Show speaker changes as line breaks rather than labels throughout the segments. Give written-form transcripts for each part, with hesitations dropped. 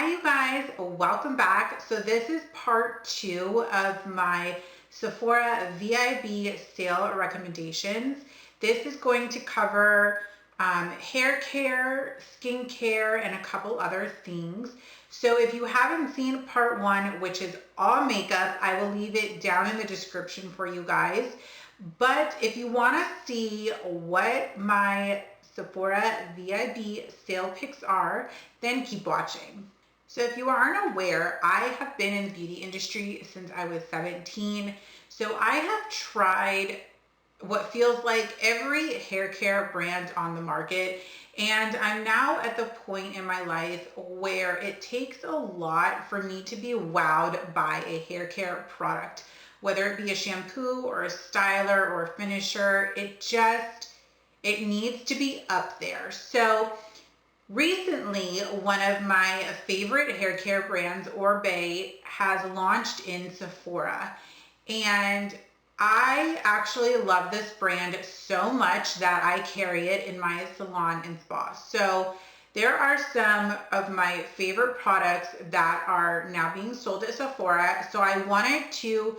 Hi you guys, welcome back. So this is part 2 of my Sephora VIB sale recommendations. This is going to cover hair care, skin care, and a couple other things. So if you haven't seen part 1, which is all makeup, I will leave it down in the description for you guys. But if you want to see what my Sephora VIB sale picks are, then keep watching. So if you aren't aware, I have been in the beauty industry since I was 17. So I have tried what feels like every hair care brand on the market. And I'm now at the point in my life where it takes a lot for me to be wowed by a hair care product. Whether it be a shampoo or a styler or a finisher, it needs to be up there. So recently, one of my favorite hair care brands, Oribe, has launched in Sephora. And I actually love this brand so much that I carry it in my salon and spa. So there are some of my favorite products that are now being sold at Sephora. So I wanted to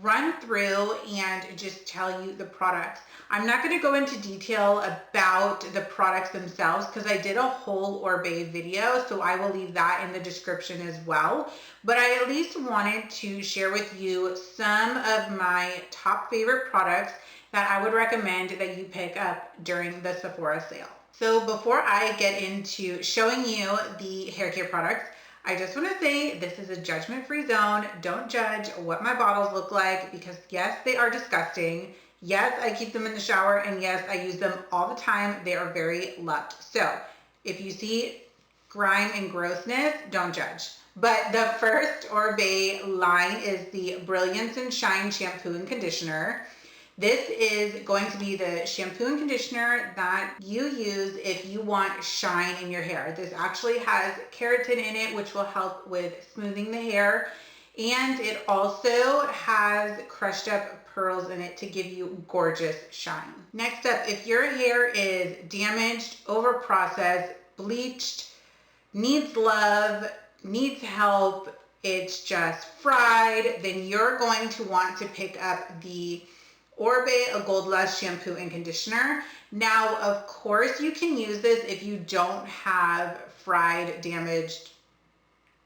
run through and just tell you the products. I'm not going to go into detail about the products themselves because I did a whole Oribe video, so I will leave that in the description as well. But I at least wanted to share with you some of my top favorite products that I would recommend that you pick up during the Sephora sale. So before I get into showing you the hair care products, I just want to say this is a judgment-free zone. Don't judge what my bottles look like because yes, they are disgusting. Yes, I keep them in the shower, and yes, I use them all the time. They are very loved. So if you see grime and grossness, don't judge. But the first Oribe line is the Brilliance and Shine Shampoo and Conditioner. This is going to be the shampoo and conditioner that you use if you want shine in your hair. This actually has keratin in it, which will help with smoothing the hair. And it also has crushed up pearls in it to give you gorgeous shine. Next up, if your hair is damaged, over-processed, bleached, needs love, needs help, it's just fried, then you're going to want to pick up the Oribe A Gold Lush Shampoo and Conditioner. Now, of course, you can use this if you don't have fried, damaged,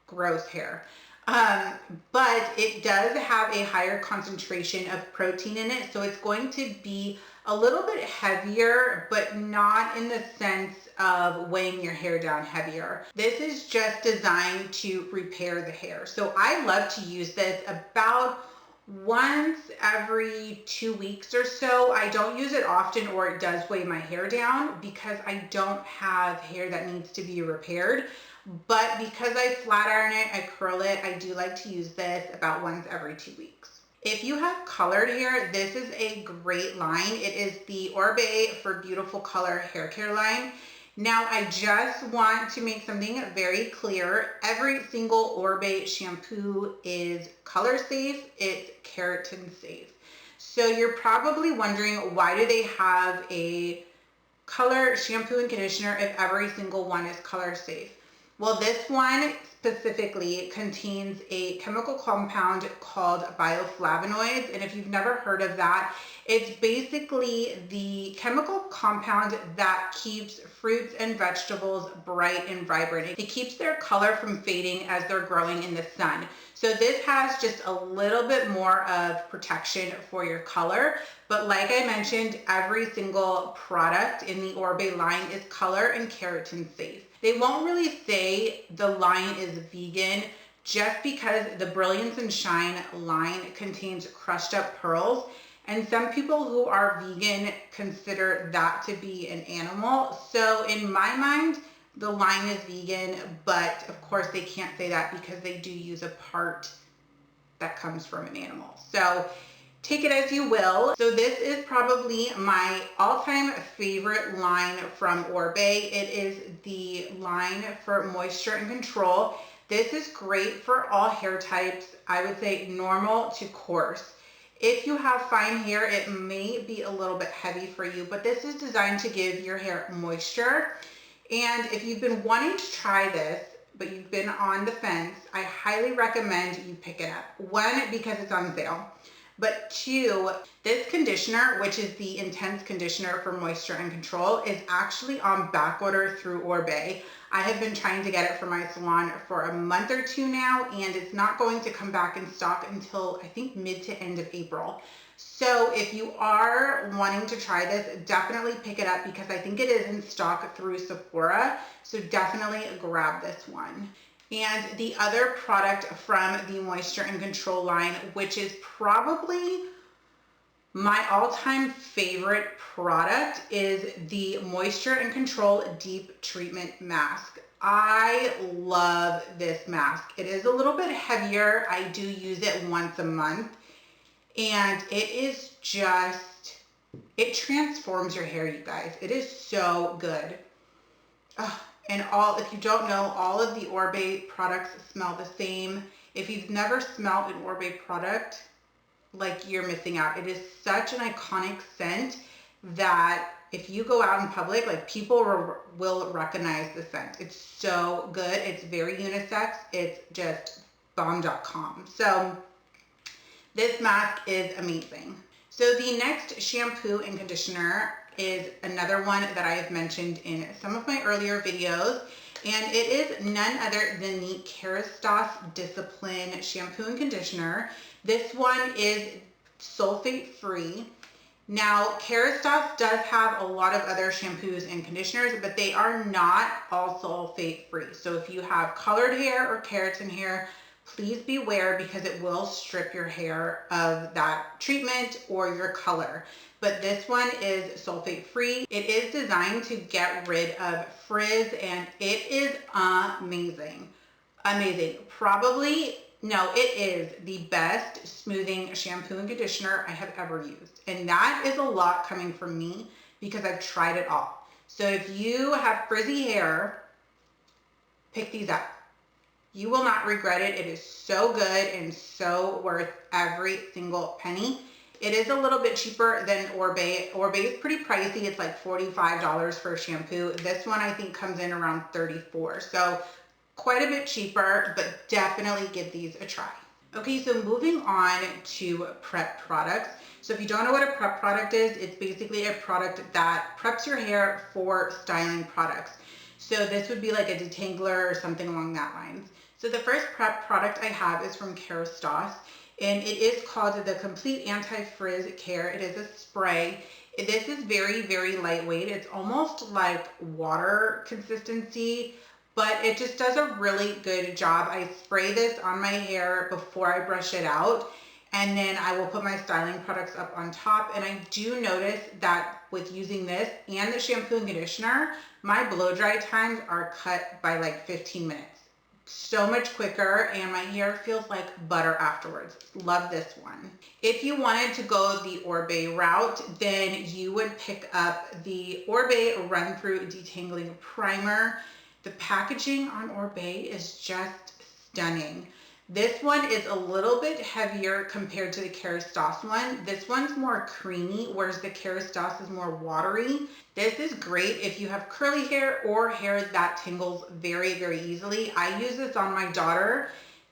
gross hair. But it does have a higher concentration of protein in it, so it's going to be a little bit heavier, but not in the sense of weighing your hair down heavier. This is just designed to repair the hair. So I love to use this about once every 2 weeks or so. I don't use it often or it does weigh my hair down because I don't have hair that needs to be repaired. But because I flat iron it, I curl it, I do like to use this about once every 2 weeks. If you have colored hair, this is a great line. It is the Oribe for Beautiful Color hair care line. Now, I just want to make something very clear. Every single Oribe shampoo is color safe. It's keratin safe. So you're probably wondering, why do they have a color shampoo and conditioner if every single one is color safe? Well, this one specifically contains a chemical compound called bioflavonoids. And if you've never heard of that, it's basically the chemical compound that keeps fruits and vegetables bright and vibrant. It keeps their color from fading as they're growing in the sun. So this has just a little bit more of protection for your color. But like I mentioned, every single product in the Oribe line is color and keratin safe. They won't really say the line is vegan just because the Brilliance and Shine line contains crushed up pearls. And some people who are vegan consider that to be an animal. So in my mind, the line is vegan, but of course they can't say that because they do use a part that comes from an animal. So take it as you will. So this is probably my all-time favorite line from Oribe. It is the line for moisture and control. This is great for all hair types. I would say normal to coarse. If you have fine hair, it may be a little bit heavy for you, but this is designed to give your hair moisture. And if you've been wanting to try this, but you've been on the fence, I highly recommend you pick it up. One, because it's on sale. But two, this conditioner, which is the Intense Conditioner for Moisture and Control, is actually on back order through Oribe. I have been trying to get it for my salon for a month or two now, and it's not going to come back in stock until I think mid to end of April. So if you are wanting to try this, definitely pick it up because I think it is in stock through Sephora. So definitely grab this one. And the other product from the Moisture and Control line, which is probably my all-time favorite product, is the Moisture and Control Deep Treatment Mask. I love this mask. It is a little bit heavier. I do use it once a month. And it is just, it transforms your hair, you guys. It is so good. And if you don't know, all of the Oribe products smell the same. If you've never smelled an Oribe product, like, you're missing out. It is such an iconic scent that if you go out in public, like, people will recognize the scent. It's so good. It's very unisex. It's just bomb.com. So this mask is amazing. So the next shampoo and conditioner is another one that I have mentioned in some of my earlier videos, and it is none other than the Caristas Discipline Shampoo and Conditioner. This one is sulfate free. Now, Caristas does have a lot of other shampoos and conditioners, but they are not all sulfate free. So if you have colored hair or keratin hair, please beware because it will strip your hair of that treatment or your color. But this one is sulfate free. It is designed to get rid of frizz, and it is amazing. Amazing. It is the best smoothing shampoo and conditioner I have ever used. And that is a lot coming from me because I've tried it all. So if you have frizzy hair, pick these up. You will not regret it. It is so good and so worth every single penny. It is a little bit cheaper than Oribe. Oribe is pretty pricey. It's like $45 for a shampoo. This one I think comes in around $34. So quite a bit cheaper, but definitely give these a try. Okay, so moving on to prep products. So if you don't know what a prep product is, it's basically a product that preps your hair for styling products. So this would be like a detangler or something along that lines. So the first prep product I have is from Caristas, and it is called the Complete Anti-Frizz Care. It is a spray. This is very, very lightweight. It's almost like water consistency, but it just does a really good job. I spray this on my hair before I brush it out, and then I will put my styling products up on top. And I do notice that with using this and the shampoo and conditioner, my blow dry times are cut by like 15 minutes. So much quicker, and my hair feels like butter afterwards. Love this one. If you wanted to go the Oribe route, then you would pick up the Oribe Run Through Detangling Primer. The packaging on Oribe is just stunning. This one is a little bit heavier compared to the Caristas one. This one's more creamy, whereas the Caristas is more watery. This is great if you have curly hair or hair that tingles very, very easily. I use this on my daughter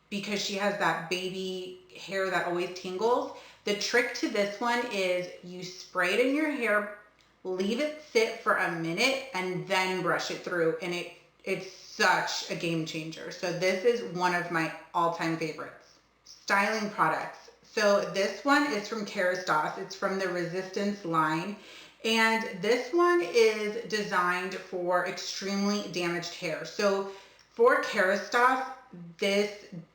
because she has that baby hair that always tingles. The trick to this one is you spray it in your hair, leave it sit for a minute, and then brush it through, and it's such a game changer. So this is one of my all-time favorites. Styling products. So this one is from Caristas. It's from the Resistance line. And this one is designed for extremely damaged hair. So for Caristas, this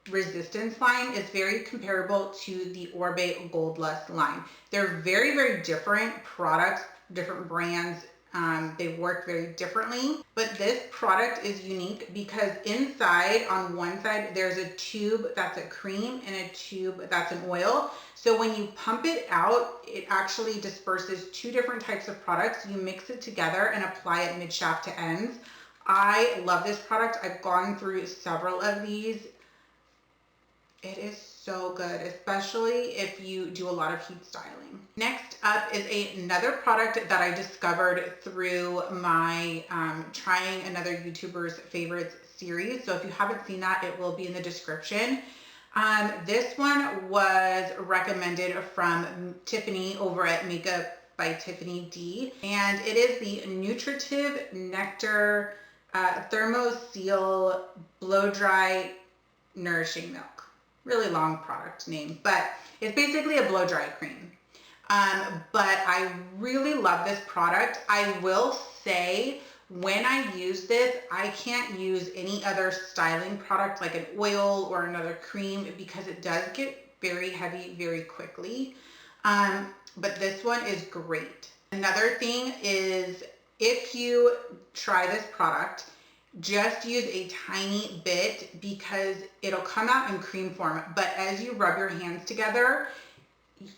Resistance line is very comparable to the Oribe Gold Lust line. They're very, very different products, different brands. They work very differently, but this product is unique because inside, on one side, there's a tube that's a cream and a tube that's an oil. So when you pump it out, it actually disperses two different types of products. You mix it together and apply it mid-shaft to ends. I love this product. I've gone through several of these. It is so good, especially if you do a lot of heat styling. Next up is another product that I discovered through my trying another YouTuber's favorites series. So if you haven't seen that, it will be in the description. This one was recommended from Tiffany over at Makeup by Tiffany D. And it is the Nutritive Nectar Thermo Seal Blow Dry Nourishing Milk. Really long product name, but it's basically a blow dry cream. But I really love this product. I will say, when I use this, I can't use any other styling product like an oil or another cream because it does get very heavy very quickly. But this one is great. Another thing is, if you try this product, just use a tiny bit because it'll come out in cream form. But as you rub your hands together,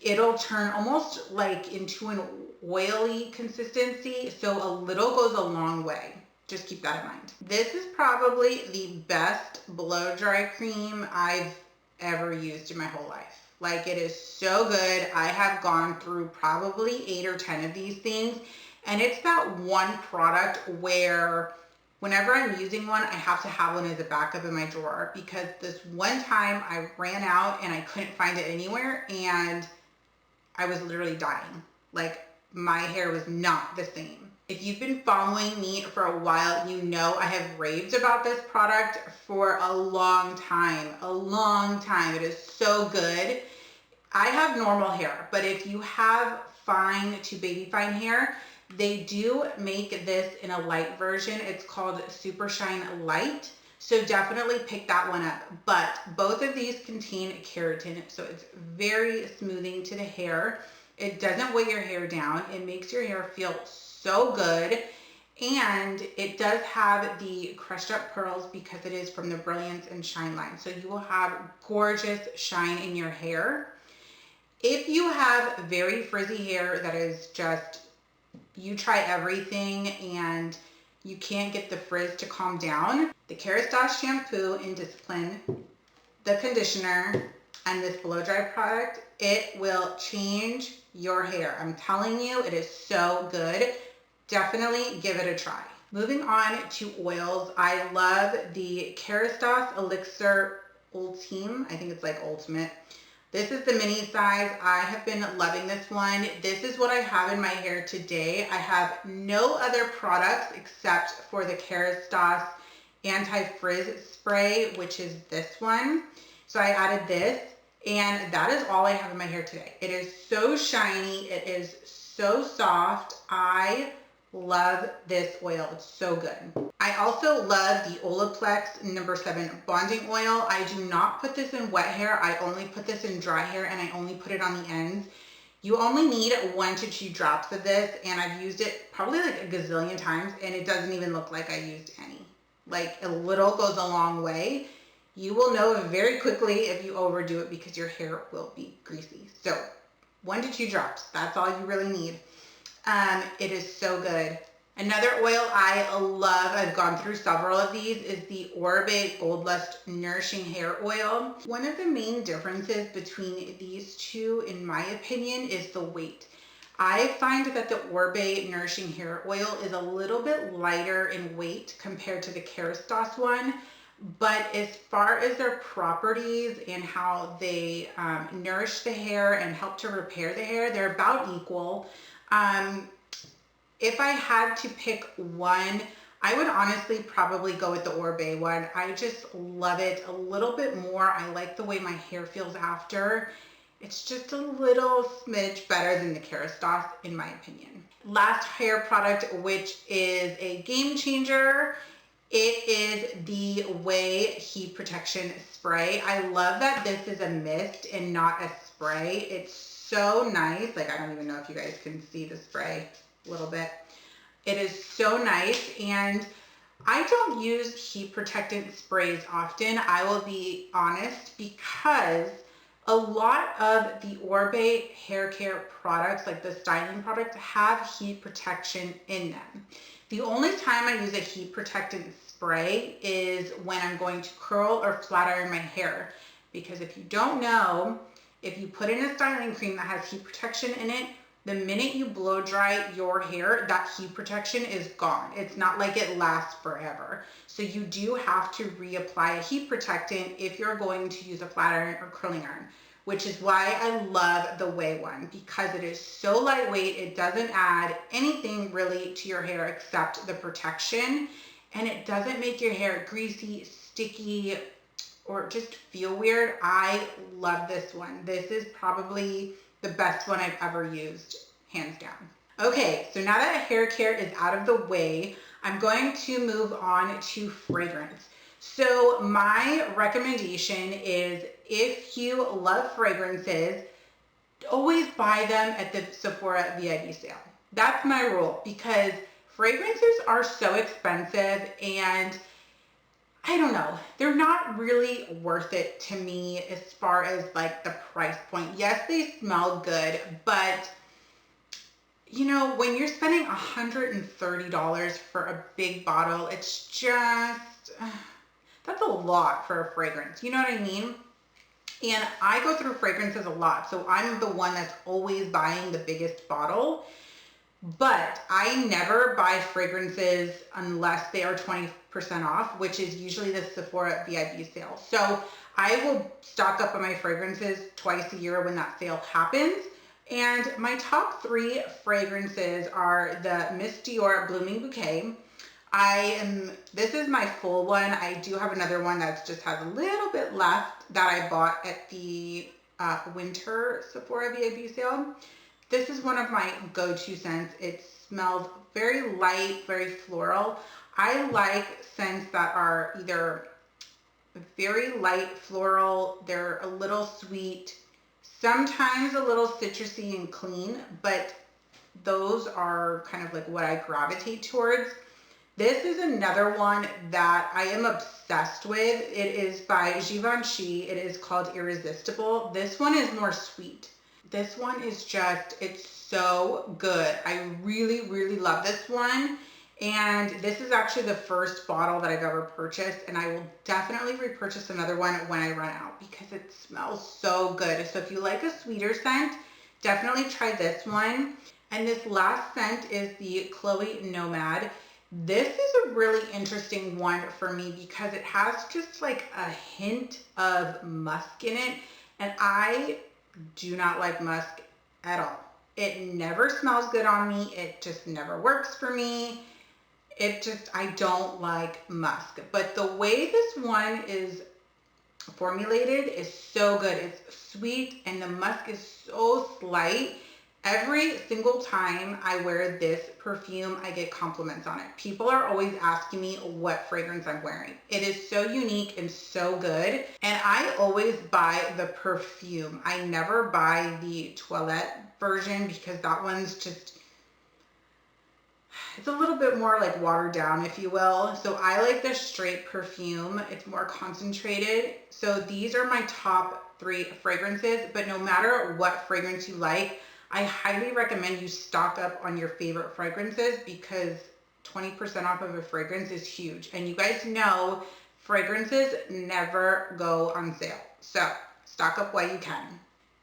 it'll turn almost like into an oily consistency. So a little goes a long way. Just keep that in mind. This is probably the best blow dry cream I've ever used in my whole life. Like, it is so good. I have gone through probably 8 or 10 of these things. And it's that one product where whenever I'm using one, I have to have one as a backup in my drawer, because this one time I ran out and I couldn't find it anywhere and I was literally dying. Like, my hair was not the same. If you've been following me for a while, you know I have raved about this product for a long time. It is so good. I have normal hair, but if you have fine to baby fine hair, they do make this in a light version. It's called Super Shine Light. So definitely pick that one up. But both of these contain keratin, so it's very smoothing to the hair. It doesn't weigh your hair down. It makes your hair feel so good. And it does have the crushed up pearls because it is from the Brilliance and Shine line. So you will have gorgeous shine in your hair. If you have very frizzy hair that is just, you try everything and you can't get the frizz to calm down, the Caristas shampoo in Discipline, the conditioner, and this blow dry product, it will change your hair. I'm telling you, it is so good. Definitely give it a try. Moving on to oils, I love the Caristas Elixir Ultimune. I think it's like Ultimate. This is the mini size. I have been loving this one. This is what I have in my hair today. I have no other products except for the Caristas Anti-Frizz Spray, which is this one. So I added this, and that is all I have in my hair today. It is so shiny. It is so soft. I love this oil. It's so good. I also love the Olaplex No. 7 Bonding Oil. I do not put this in wet hair. I only put this in dry hair, and I only put it on the ends. You only need 1 to 2 drops of this, and I've used it probably like a gazillion times, and it doesn't even look like I used any. Like, a little goes a long way. You will know very quickly if you overdo it because your hair will be greasy. So 1 to 2 drops, that's all you really need. It is so good. Another oil I love, I've gone through several of these, is the Oribe Gold Lust Nourishing Hair Oil. One of the main differences between these two, in my opinion, is the weight. I find that the Oribe Nourishing Hair Oil is a little bit lighter in weight compared to the Caristas one, but as far as their properties and how they nourish the hair and help to repair the hair, they're about equal. If I had to pick one, I would honestly probably go with the Oribe one. I just love it a little bit more. I like the way my hair feels after. It's just a little smidge better than the Caristas, in my opinion. Last hair product, which is a game changer, it is the Way Heat Protection Spray. I love that this is a mist and not a spray. It's so nice. Like, I don't even know if you guys can see the spray a little bit. It is so nice, and I don't use heat protectant sprays often, I will be honest, because a lot of the Oribe hair care products, like the styling products, have heat protection in them. The only time I use a heat protectant spray is when I'm going to curl or flat iron my hair, because if you don't know, if you put in a styling cream that has heat protection in it, The minute you blow dry your hair, that heat protection is gone. It's not like it lasts forever. So you do have to reapply a heat protectant if you're going to use a flat iron or curling iron, which is why I love the Way one, because it is so lightweight. It doesn't add anything really to your hair except the protection, and it doesn't make your hair greasy, sticky, or just feel weird. I love this one. This is probably the best one I've ever used, hands down. Okay, so now that hair care is out of the way, I'm going to move on to fragrance. So my recommendation is, if you love fragrances, always buy them at the Sephora VIB sale. That's my rule, because fragrances are so expensive, and I don't know, they're not really worth it to me as far as like the price point. Yes, they smell good, but you know, when you're spending $130 for a big bottle, it's just, that's a lot for a fragrance. You know what I mean? And I go through fragrances a lot, so I'm the one that's always buying the biggest bottle. But I never buy fragrances unless they are 20% off, which is usually the Sephora VIB sale. So I will stock up on my fragrances twice a year when that sale happens. And my top 3 fragrances are the Miss Dior Blooming Bouquet. This is my full one. I do have another one that just has a little bit left that I bought at the winter Sephora VIB sale. This is one of my go-to scents. It smells very light, very floral. I like scents that are either very light floral, they're a little sweet, sometimes a little citrusy and clean, but those are kind of like what I gravitate towards. This is another one that I am obsessed with. It is by Givenchy. It is called Irresistible. This one is more sweet. This one is just, it's so good. I really, really love this one. And this is actually the first bottle that I've ever purchased, and I will definitely repurchase another one when I run out because it smells so good. So if you like a sweeter scent, definitely try this one. And this last scent is the Chloe Nomad. This is a really interesting one for me because it has just like a hint of musk in it, and I do not like musk at all. It never smells good on me. It just never works for me. I don't like musk. But the way this one is formulated is so good. It's sweet and the musk is so slight. Every single time I wear this perfume, I get compliments on it. People are always asking me what fragrance I'm wearing. It is so unique and so good. And I always buy the perfume. I never buy the toilette version because that one's just, it's a little bit more like watered down, if you will. So I like the straight perfume. It's more concentrated. So these are my top 3 fragrances, but no matter what fragrance you like, I highly recommend you stock up on your favorite fragrances because 20% off of a fragrance is huge. And you guys know fragrances never go on sale. So stock up while you can.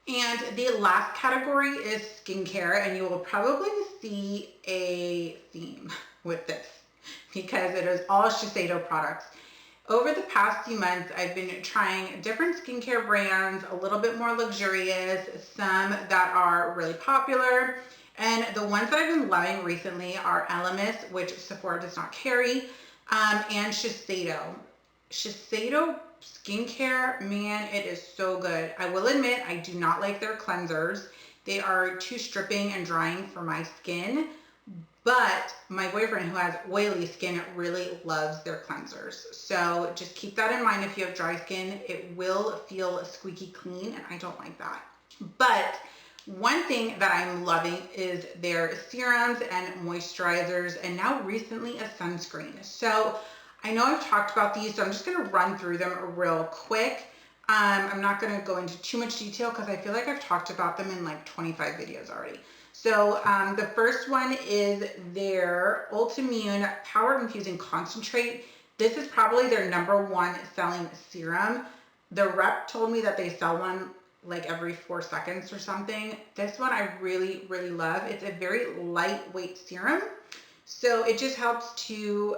And the last category is skincare, and you will probably see a theme with this because it is all Shiseido products. Over the past few months, I've been trying different skincare brands, a little bit more luxurious, some that are really popular. And the ones that I've been loving recently are Elemis, which Sephora does not carry, and Shiseido. Shiseido skincare, man, it is so good. I will admit, I do not like their cleansers. They are too stripping and drying for my skin. But my boyfriend, who has oily skin, really loves their cleansers. So just keep that in mind if you have dry skin. It will feel squeaky clean, and I don't like that. But one thing that I'm loving is their serums and moisturizers, and now recently a sunscreen. So I know I've talked about these, so I'm just going to run through them real quick. I'm not going to go into too much detail because I feel like I've talked about them in like 25 videos already. So the first one is their Ultimune Power Infusing Concentrate. This is probably their #1 selling serum. The rep told me that they sell one like every 4 seconds or something. This one I really, really love. It's a very lightweight serum. So it just helps to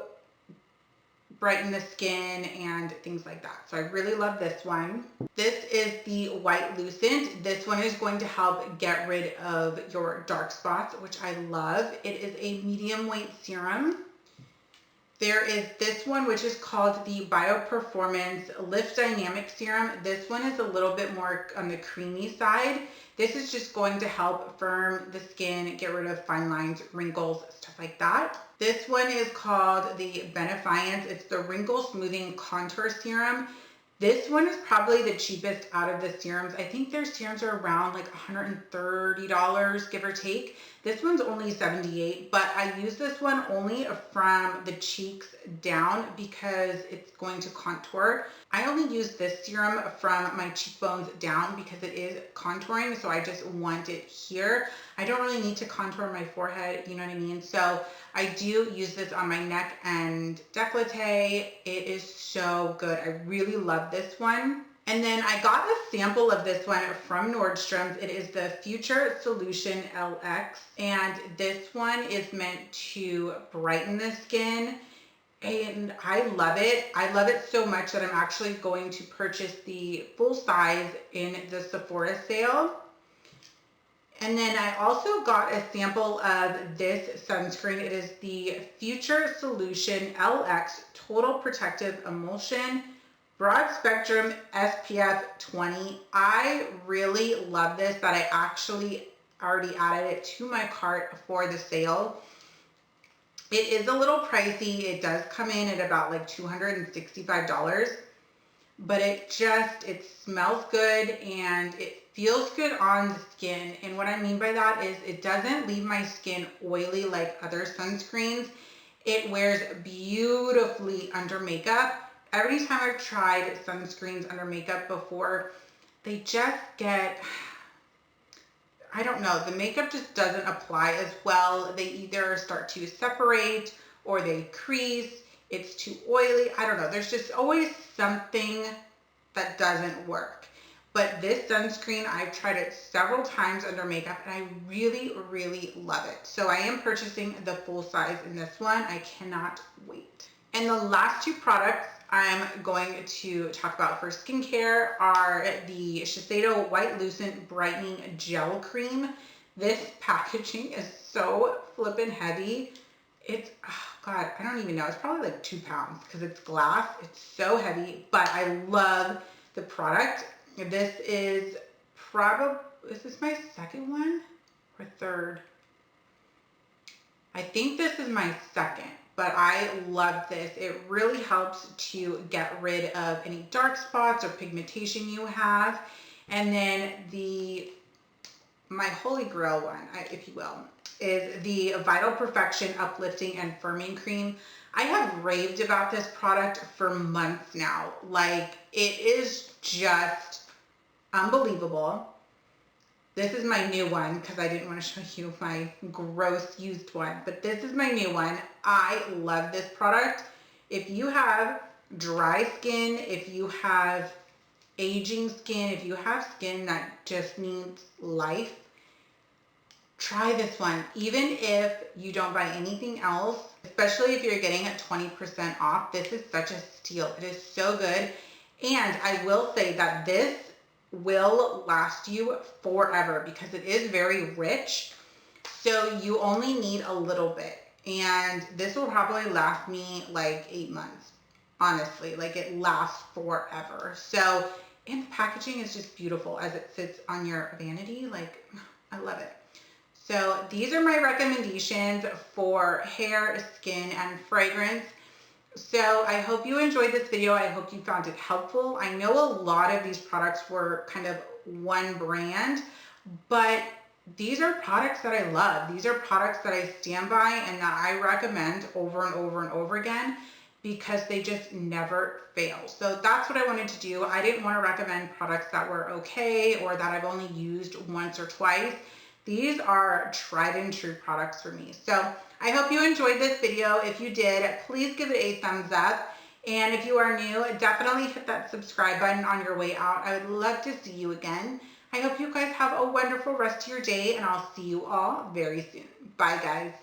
brighten the skin and things like that. So I really love this one. This is the White Lucent. This one is going to help get rid of your dark spots, which I love. It is a medium weight serum. There is this one, which is called the Bioperformance Lift Dynamic Serum. This one is a little bit more on the creamy side. This is just going to help firm the skin, get rid of fine lines, wrinkles, stuff like that. This one is called the Benefiance. It's the Wrinkle Smoothing Contour Serum. This one is probably the cheapest out of the serums. I think their serums are around like $130, give or take. This one's only $78, but I use this one only from the cheeks down because it's going to contour. I only use this serum from my cheekbones down because it is contouring, so I just want it here. I don't really need to contour my forehead, you know what I mean? So I do use this on my neck and décolleté. It is so good. I really love this one. And then I got a sample of this one from Nordstrom's. It is the Future Solution LX, and this one is meant to brighten the skin, and I love it. I love it so much that I'm actually going to purchase the full size in the Sephora sale. And then I also got a sample of this sunscreen. It is the Future Solution LX Total Protective Emulsion Broad Spectrum SPF 20. I really love this, that I actually already added it to my cart for the sale. It is a little pricey. It does come in at about like $265, but it smells good and it feels good on the skin. And what I mean by that is it doesn't leave my skin oily like other sunscreens. It wears beautifully under makeup. Every time I've tried sunscreens under makeup before, they just get, I don't know, the makeup just doesn't apply as well. They either start to separate or they crease. It's too oily. I don't know. There's just always something that doesn't work. But this sunscreen, I've tried it several times under makeup and I really, really love it. So I am purchasing the full size in this one. I cannot wait. And the last two products I'm going to talk about for skincare are the Shiseido White Lucent Brightening Gel Cream. This packaging is so flippin' heavy. It's, oh God, I don't even know. It's probably like 2 pounds because it's glass. It's so heavy, but I love the product. This is is this my second one or third? I think this is my second. But I love this. It really helps to get rid of any dark spots or pigmentation you have. And then my holy grail one, if you will, is the Vital Perfection Uplifting and Firming Cream. I have raved about this product for months now. Like, it is just unbelievable. This is my new one because I didn't want to show you my gross used one, but this is my new one. I love this product. If you have dry skin, if you have aging skin, if you have skin that just needs life, try this one. Even if you don't buy anything else, especially if you're getting it 20% off, this is such a steal. It is so good. And I will say that this will last you forever because it is very rich. So you only need a little bit. And this will probably last me like 8 months. Honestly, like it lasts forever. So, and the packaging is just beautiful as it sits on your vanity. Like, I love it. So these are my recommendations for hair, skin, and fragrance. So I hope you enjoyed this video. I hope you found it helpful. I know a lot of these products were kind of one brand, but these are products that I love. These are products that I stand by and that I recommend over and over and over again because they just never fail. So that's what I wanted to do. I didn't want to recommend products that were okay or that I've only used once or twice. These are tried and true products for me. So I hope you enjoyed this video. If you did, please give it a thumbs up. And if you are new, definitely hit that subscribe button on your way out. I would love to see you again. I hope you guys have a wonderful rest of your day, and I'll see you all very soon. Bye, guys.